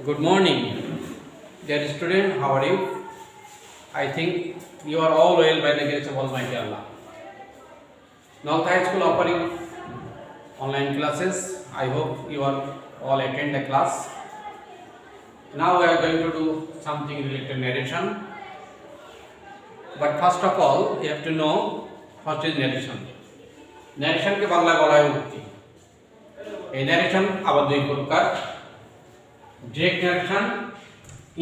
Good morning, dear student. How are you? I think you are all well by the grace of Almighty Allah. North High School offering online classes. I hope you are all attend the class. Now we are going to do something related to narration. But first of all, you have to know what is narration. Narration के बांग्ला बोला है उक्ति. A narration আবার দুই প্রকার. Direct narration,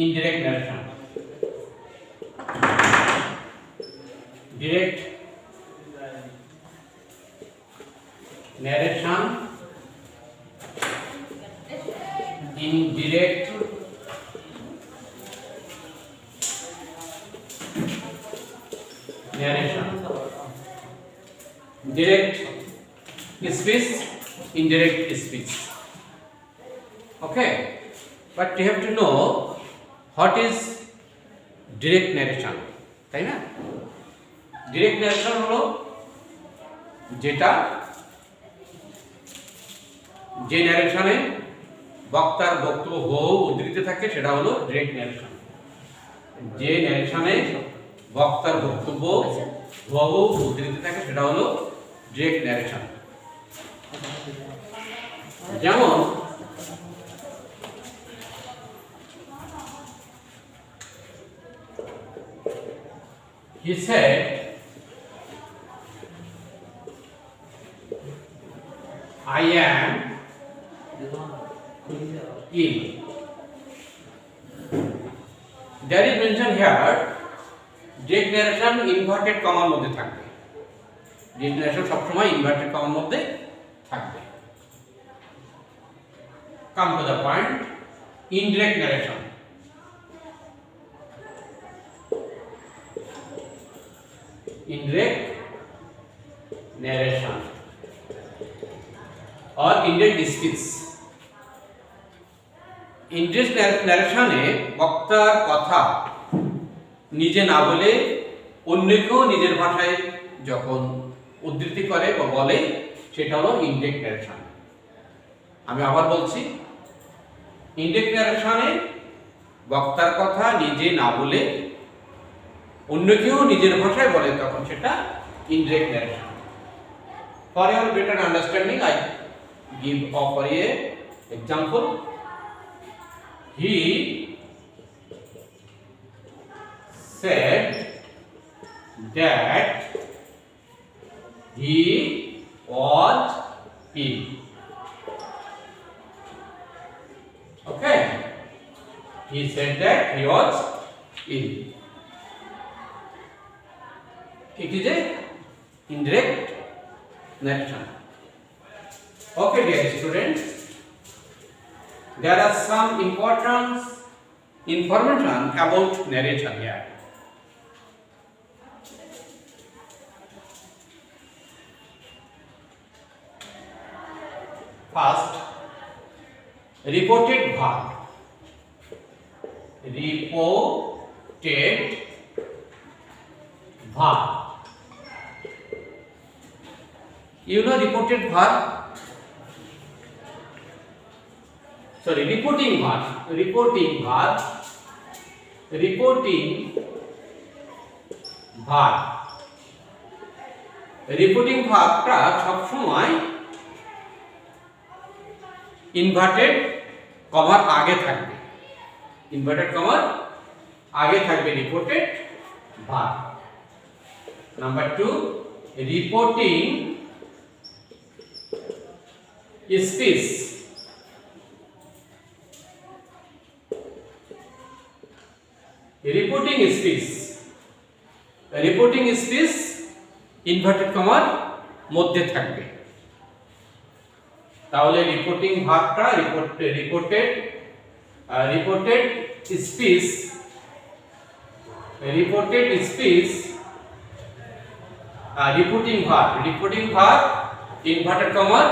indirect narration. Direct narration, indirect narration. Direct speech, indirect speech. Okay, but you have to know what is direct narration, তাই না? Direct narration হলো যেটা যে ন্যারেশনে বক্তার বক্তব্য হুবহু উদ্ধৃত থাকে সেটা হলো ডিরেক্ট ন্যারেশন। যে ন্যারেশনে বক্তার বক্তব্য হুবহু উদ্ধৃত থাকে সেটা হলো ডিরেক্ট ন্যারেশন। যেমন he said, I am ill. There is mentioned here direct narration inverted comma এর মধ্যে থাকবে। direct narration সব সময় inverted comma এর মধ্যে থাকবে। Come to the point, indirect narration. Indirect narration or indirect speech. Indirect narration-এ বক্তার কথা নিজে না বলে অন্যকেও নিজের ভাষায় যখন উদ্ধৃতি করে বা বলে সেটা হলো indirect narration. আমি আবার বলছি, indirect narration-এ বক্তার কথা নিজে না বলে অন্যকেও নিজের ভাষায় বলে তখন সেটা indirect narration. For your better understanding, I offer a example. He said that he was ill. Okay, he said that he was ill. It is a indirect narration. Okay, dear students, there are some important information about narration here. First, reported verb. Reported verb. You know reported verb? Sorry, reporting verb. Reporting verb. Reporting verb. Reporting verb-টা সব সময় inverted কমার আগে থাকবে। Inverted কমার আগে থাকবে reported verb. Number 2, reporting speech. Reporting speech. Reporting speech inverted কমার মধ্যে থাকবে। তাহলে রিপোর্টিং ভার্বটা reported speech reporting verb inverted কমার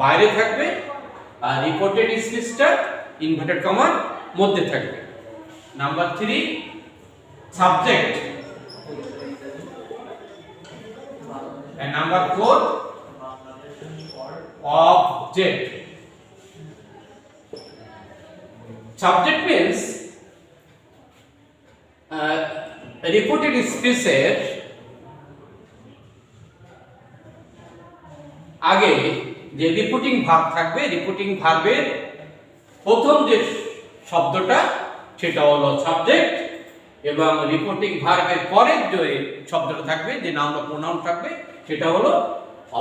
বাইরে থাকবে আর রিপোর্টেড স্পিচটা ইনভার্টেড কমার মধ্যে থাকবে। Number 3, subject, and number 4, object. Subject means reported স্পিচের আগে যে রিপোর্টিং ভার্ব থাকবে, রিপোর্টিং ভার্বের প্রথম যে শব্দটা সেটা হলো সাবজেক্ট, এবং রিপোর্টিং ভার্বের পরের যে শব্দটা থাকবে, যে নাউন বা প্রোনাউন থাকবে, সেটা হলো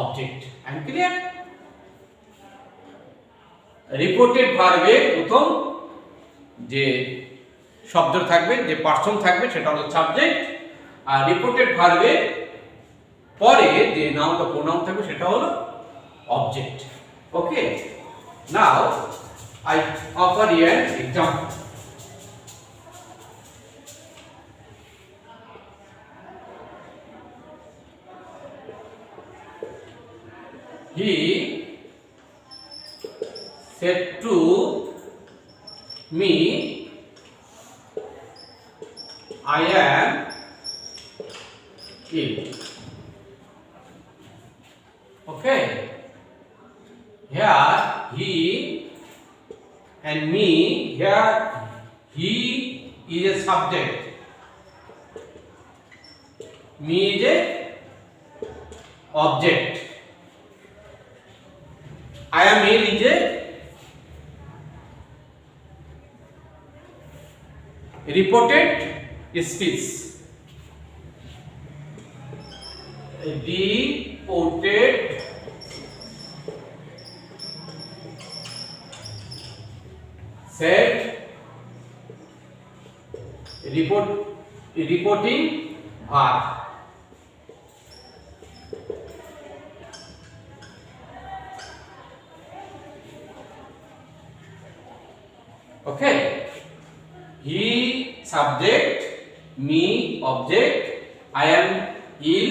object. I am clear? Reported ভার্বে প্রথম যে শব্দ থাকবে, যে পার্সন থাকবে, সেটা হলো সাবজেক্ট, আর রিপোর্টেড ভার্বের পরে যে নাউন বা প্রোনাউন থাকবে সেটা হলো object. Okay, now I offer you an example. He said to me, I am ill. Okay, here he and me, here he is a subject, me is a object, I am ill is a reported speech, reported said, reporting verb. Okay, he subject, me object, I am ill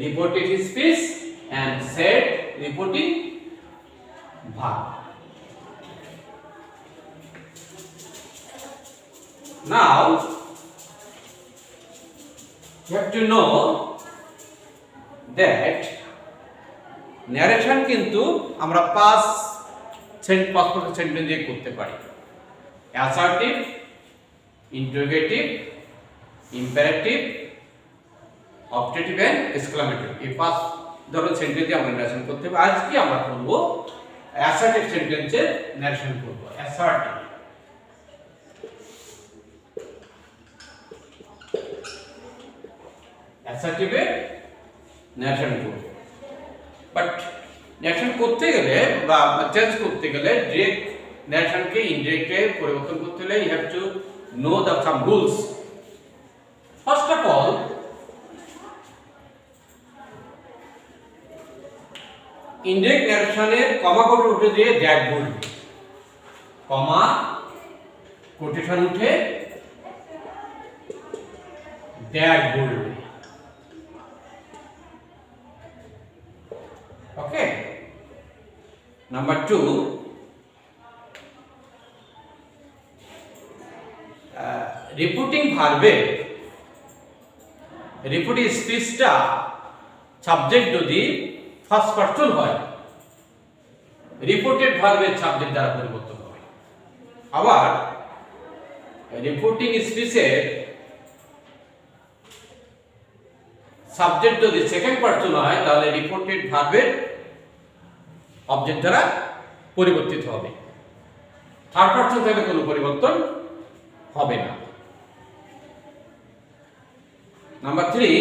reported speech, and said reporting verb. Now you have to know that narration কিন্তু আমরা past perfect sentence দিয়ে করতে পারি। assertive, interrogative, imperative, optative and exclamative, এই পাঁচ ধরনের sentence দিয়ে আমরা narration করতে পারি। আজকে আমরা করব assertive সেন্টেন্সের narration করব। assertive অ্যাসার্টিভে ন্যারেশন করব, বাট ন্যারেশন করতে গেলে বা চেঞ্জ করতে গেলে ডিরেক্ট ন্যারেশনকে ইনডিরেক্টে পরিবর্তন করতে হলে you have to know the some rules. First of all, indirect ন্যারেশনের কমা কোট উঠে দিয়ে দ্যাট বলবে, কমা কোটেশন উঠে দ্যাট বলবে। Okay, number 2, reporting verbe reporting স্পিচটা সাবজেক্ট যদি ফার্স্ট পারসন হয়, রিপোর্টেড ভার্বের সাবজেক্ট দ্বারা পরিবর্তন হবে। আবার রিপোর্টিং স্পিচের সাবজেক্ট যদি সেকেন্ড পারসন হয়, তাহলে রিপোর্টেড ভার্বের অবজেক্ট দ্বারা পরিবর্তিত হবে। থার্ড পারসন থেকে কোনো পরিবর্তন হবে না। নাম্বার 3,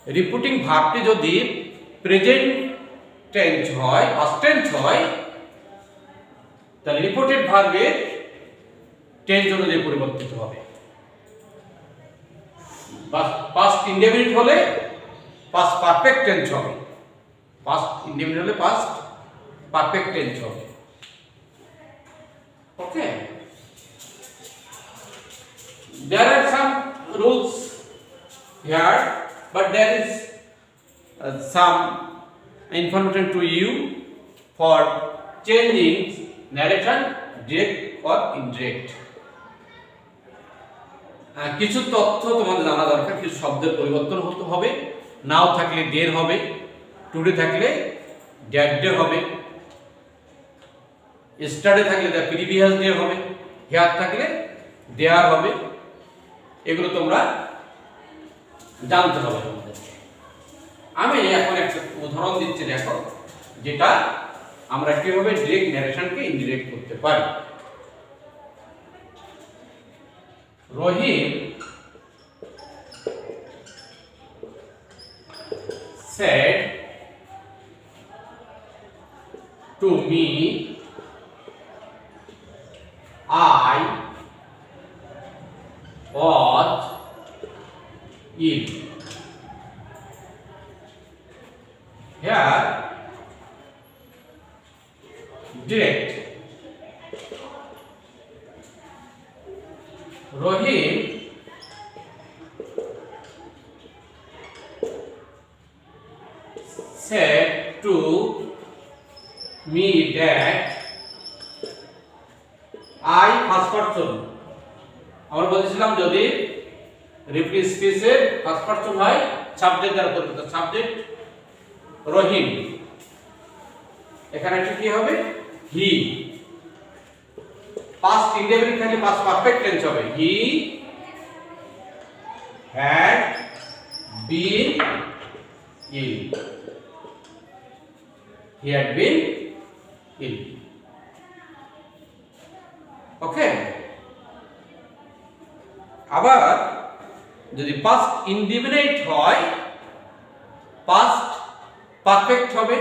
রিপোর্টিং ভার্বটি যদি প্রেজেন্ট টেন্স হয়, পাস্ট টেন্স হয়, তাহলে রিপোর্টেড ভার্বের টেন্স অনুযায়ী পরিবর্তিত হবে। পাস্ট ইনডেফিনিট হলে পাস্ট পারফেক্ট টেন্স হবে, পাস্ট ইনডেফিনিট হলে পাস্ট পারফেক্ট টেন্স হবে। ওকে, there are some rules here, but there is some information to you for changing narration direct or indirect. কিছু তথ্য তোমাদের জানা দরকার। কিছু শব্দের পরিবর্তন হতে হবে, নাও থাকলে দের হবে, টুডে থাকলে দ্যাট ডে হবে, স্টাডি থাকলে দ্য প্রিভিয়াস ডে হবে, হেয়ার থাকলে দেয়ার হবে। এগুলো তোমরা জানতে হবে তোমাদেরকে। আমি এখন একটা উদাহরণ দিচ্ছি, দেখো, যেটা আমরা কিভাবে ডিরেক্ট ন্যারেশনকে ইনডিরেক্ট করতে পারি। রহিম said to me, I was ill. Here, direct. Rohim said to me that I first person. আমরা বলেছিলাম যদি রিপিট স্পিচের ফার্স্ট পারসন হয় সাবজেক্ট দ্বারা পরিচিত, সাবজেক্ট রহিম, এখানে কি হবে? হি। পাস্ট ইনডেফিনিট থাকলে পাস্ট পারফেক্ট টেন্স হবে, he had been ill. He had been ill. Okay. আবার যদি পাস্ট ইনডিফিনিট হয় পাস্ট পারফেক্ট হবে,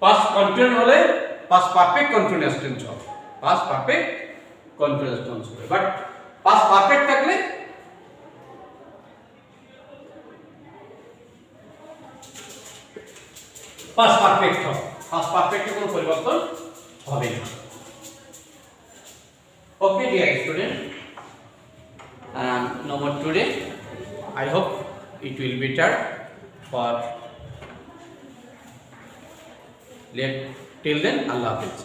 পাস্ট কন্টিনিউয়াস হলে পাস্ট পারফেক্ট কন্টিনিউয়াস টেন্স হবে, পাস্ট পারফেক্ট কন্টিনিউয়াস টেন্স হবে। বাট পাস্ট পারফেক্ট থাকলে পাস্ট পারফেক্ট হবে, পাস্ট পারফেক্টে কোনো পরিবর্তন হবে না। Okay dear student, no more today. I hope it will be better for till then. Allah Hafiz.